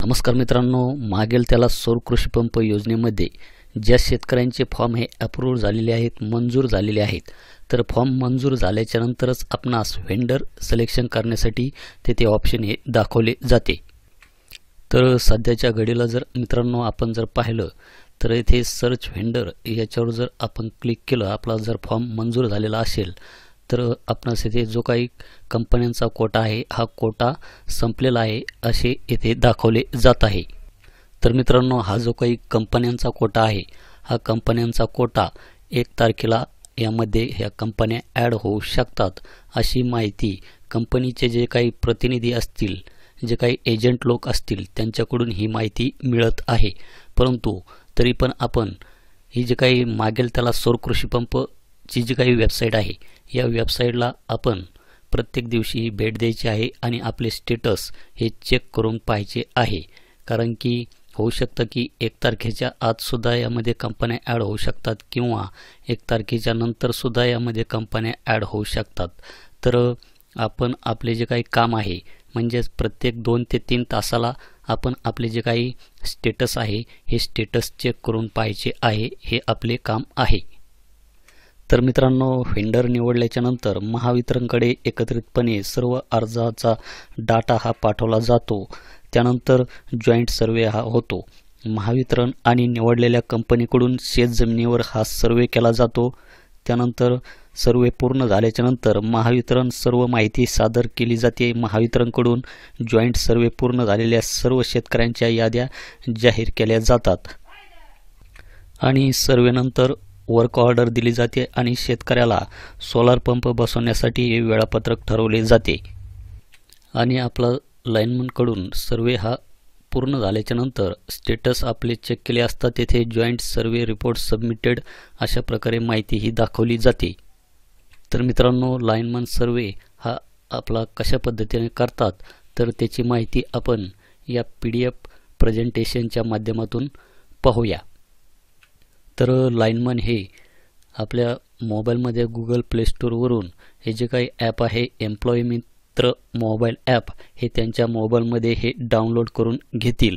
नमस्कार मित्रांनो, मागेल त्याला सौर कृषी पंप योजनेमध्ये ज्या शेतकऱ्यांचे फॉर्म हे अप्रूव्ह झालेले आहेत, मंजूर झालेले आहेत, तर फॉर्म मंजूर झाल्याच्या नंतरच आपणास व्हेंडर सिलेक्शन करण्यासाठी तेथे ऑप्शन हे दाखवले जाते। तर सध्याच्या घडीला जर मित्रांनो आपण जर पाहिलं तर इथे सर्च व्हेंडर याच्यावर जर आपण क्लिक केलं, आपला जर फॉर्म मंजूर झालेला असेल तर आपणास इथे जो काही कंपन्यांचा कोटा आहे हा कोटा संपलेला आहे असे इथे दाखवले जात आहे। तर मित्रांनो, हा जो काही कंपन्यांचा कोटा आहे हा कंपन्यांचा कोटा 1 तारखेला यामध्ये ह्या कंपन्या ॲड होऊ शकतात अशी माहिती कंपनीचे जे काही प्रतिनिधी असतील, जे काही एजंट लोक असतील त्यांच्याकडून ही माहिती मिळत आहे। परंतु तरी पण आपण ही जे काही मागेल त्याला सौर कृषी पंप ची जी काही वेबसाईट आहे या वेबसाईटला आपण प्रत्येक दिवशी भेट द्यायची आहे आणि आपले स्टेटस हे चेक करून पाहायचे आहे। कारण की होऊ शकतं की 1 तारखेच्या आत सुद्धा यामध्ये कंपन्या ॲड होऊ शकतात किंवा 1 तारखेच्या नंतर सुद्धा यामध्ये कंपन्या ॲड होऊ शकतात। तर आपण आपले जे काही काम आहे म्हणजेच प्रत्येक 2 ते 3 तासाला आपण आपले जे काही स्टेटस आहे हे स्टेटस चेक करून पाहायचे आहे, हे आपले काम आहे। तर मित्रांनो, व्हेंडर निवडल्याच्या नंतर महावितरणकडे एकत्रितपणे सर्व अर्जाचा डाटा हा पाठवला जातो। त्यानंतर जॉईंट सर्वे हा होतो। महावितरण आणि निवडलेल्या कंपनीकडून शेतजमिनीवर हा सर्वे केला जातो। त्यानंतर सर्वे पूर्ण झाल्याच्या नंतर महावितरण सर्व माहिती सादर केली जाते। महावितरणकडून जॉईंट सर्वे पूर्ण झालेल्या सर्व शेतकऱ्यांच्या याद्या जाहीर केल्या जातात आणि सर्वेनंतर वर्क ऑर्डर दिली जाते आणि शेतकऱ्याला सोलार पंप बसवण्यासाठी हे वेळापत्रक ठरवले जाते। आणि आपला लाईनमनकडून सर्वे हा पूर्ण झाल्याच्या नंतर स्टेटस आपले चेक केले असता तेथे जॉईंट सर्वे रिपोर्ट सबमिटेड अशा प्रकारे माहिती ही दाखवली जाते। तर मित्रांनो, लाईनमन सर्वे हा आपला कशा पद्धतीने करतात तर त्याची माहिती आपण या PDF प्रेझेंटेशनच्या माध्यमातून पाहूया। तर लाईनमन हे आपल्या मोबाईलमध्ये Google प्ले स्टोअरवरून हे जे काही ॲप आहे एम्प्लॉई मित्र मोबाईल ॲप हे त्यांच्या मोबाईलमध्ये हे डाउनलोड करून घेतील।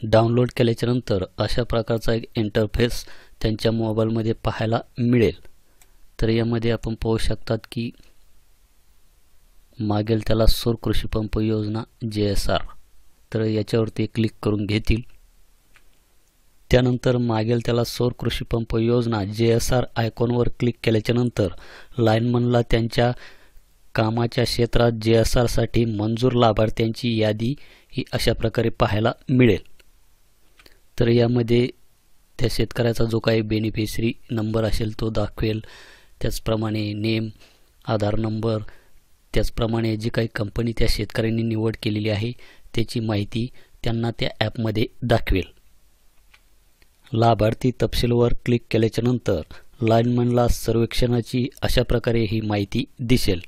डाउनलोड केल्याच्या नंतर अशा प्रकारचा एक इंटरफेस त्यांच्या मोबाईलमध्ये पाहायला मिळेल। तर यामध्ये आपण पाहू शकतात की मागेल त्याला सौर कृषी पंप योजना JSR, तर याच्यावरती क्लिक करून घेतील। त्यानंतर मागेल त्याला सौर कृषी पंप योजना JSR आयकॉनवर क्लिक केल्याच्या नंतर लाईनमनला त्यांच्या कामाच्या क्षेत्रात JSR साठी मंजूर लाभार्थ्यांची यादी ही अशा प्रकारे पाहायला मिळेल। तर यामध्ये त्या शेतकऱ्याचा जो काही बेनिफिशरी नंबर असेल तो दाखवेल, त्याचप्रमाणे नेम, आधार नंबर, त्याचप्रमाणे जी काही कंपनी त्या शेतकऱ्यांनी निवड केलेली आहे त्याची माहिती त्यांना त्या ॲपमध्ये दाखवेल। लाभार्थी तपशीलवर क्लिक केल्याच्या नंतर लाईनमनला सर्वेक्षणाची अशा प्रकारे ही माहिती दिसेल।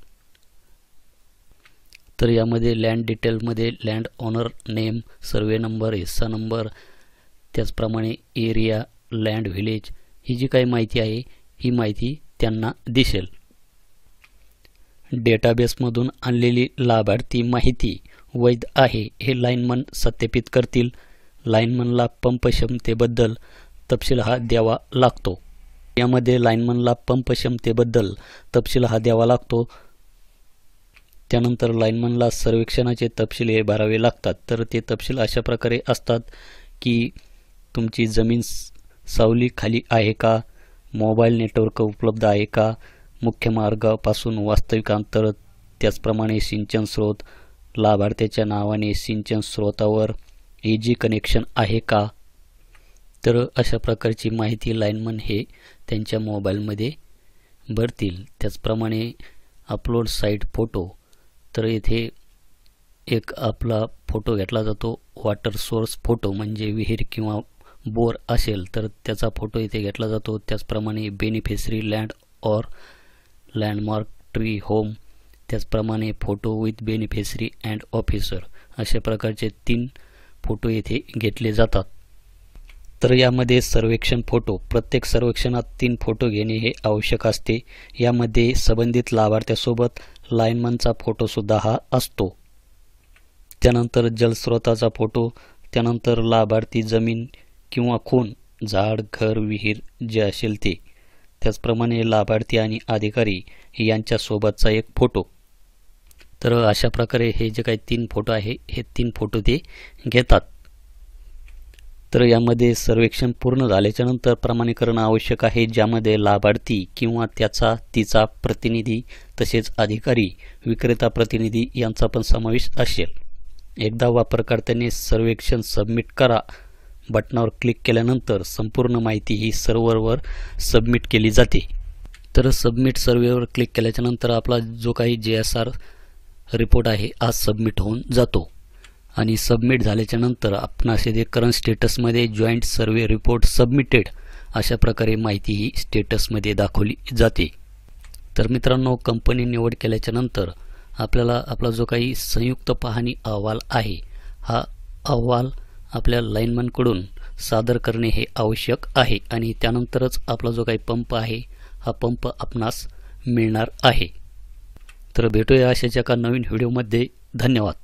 तर यामध्ये लँड डिटेलमध्ये land owner name, survey number, हिस्सा नंबर, त्याचप्रमाणे एरिया, लँड व्हिलेज ही जी काही माहिती आहे ही माहिती त्यांना दिसेल। डेटाबेसमधून आणलेली लाभार्थी माहिती वैध आहे हे लाईनमन सत्यापित करतील। लाईनमनला पंप क्षमतेबद्दल तपशील हा द्यावा लागतो। यामध्ये लाईनमनला पंप क्षमतेबद्दल तपशील हा द्यावा लागतो। त्यानंतर लाईनमनला सर्वेक्षणाचे तपशील हे भरावे लागतात। तर ते तपशील अशा प्रकारे असतात की तुमची जमीन सावली खाली आहे का, मोबाईल नेटवर्क उपलब्ध आहे का, मुख्य मार्गापासून वास्तविक अंतर, त्याचप्रमाणे सिंचन स्रोत, लाभार्थ्याच्या नावाने सिंचन स्रोतावर EG कनेक्शन आहे का। तर अशा प्रकारची माहिती लाईनमन हे त्यांच्या मोबाईलमध्ये भरतील। त्याचप्रमाणे अपलोड साईट फोटो, तर येथे एक आपला फोटो घेतला जातो, वॉटर सोर्स फोटो म्हणजे विहीर किंवा बोर असेल तर त्याचा फोटो इथे घेतला जातो। त्याचप्रमाणे beneficiary land or landmark tree home, त्याचप्रमाणे photo with beneficiary and officer अशा प्रकारचे 3 फोटो येथे घेतले जातात। तर यामध्ये सर्वेक्षण फोटो, प्रत्येक सर्वेक्षणात 3 फोटो घेणे हे आवश्यक असते। यामध्ये संबंधित लाभार्थ्यासोबत लाईनमनचा फोटो सुद्धा हा असतो। त्यानंतर जलस्रोताचा फोटो, त्यानंतर लाभार्थी जमीन किंवा खून, झाड, घर, विहीर जे असेल ते, त्याचप्रमाणे लाभार्थी आणि अधिकारी यांच्यासोबतचा एक फोटो. तर अशा प्रकारे हे जे काही 3 फोटो आहे हे 3 फोटो ते घेतात. तर यामध्ये सर्वेक्षण पूर्ण झाल्याच्या नंतर प्रमाणीकरण आवश्यक आहे, ज्यामध्ये लाभार्थी किंवा तिचा प्रतिनिधी तसेच अधिकारी, विक्रेता प्रतिनिधी यांचा पण समावेश असेल. एकदा वापरकर्त्याने सर्वेक्षण सबमिट करा बटनावर क्लिक केल्यानंतर संपूर्ण माहिती ही सर्व्हरवर सबमिट केली जाते. तर सबमिट सर्व्हेवर क्लिक केल्याच्या नंतर आपला जो काही JSR रिपोर्ट आहे आज सबमिट होऊन जातो. आणि सबमिट झाल्याच्या नंतर आपणास येथे करंट स्टेटसमध्ये जॉईंट सर्व्हे रिपोर्ट सबमिटेड अशा प्रकारे माहिती ही स्टेटसमध्ये दाखवली जाते. तर मित्रांनो, कंपनी निवड केल्याच्या नंतर आपल्याला आपला जो काही संयुक्त पाहणी अहवाल आहे हा अहवाल आपल्या लाईनमॅनकडून सादर करणे हे आवश्यक आहे आणि त्यानंतरच आपला जो काही पंप आहे हा पंप आपणास मिळणार आहे. तर भेटूया अशाच एका नवीन व्हिडिओमध्ये. धन्यवाद.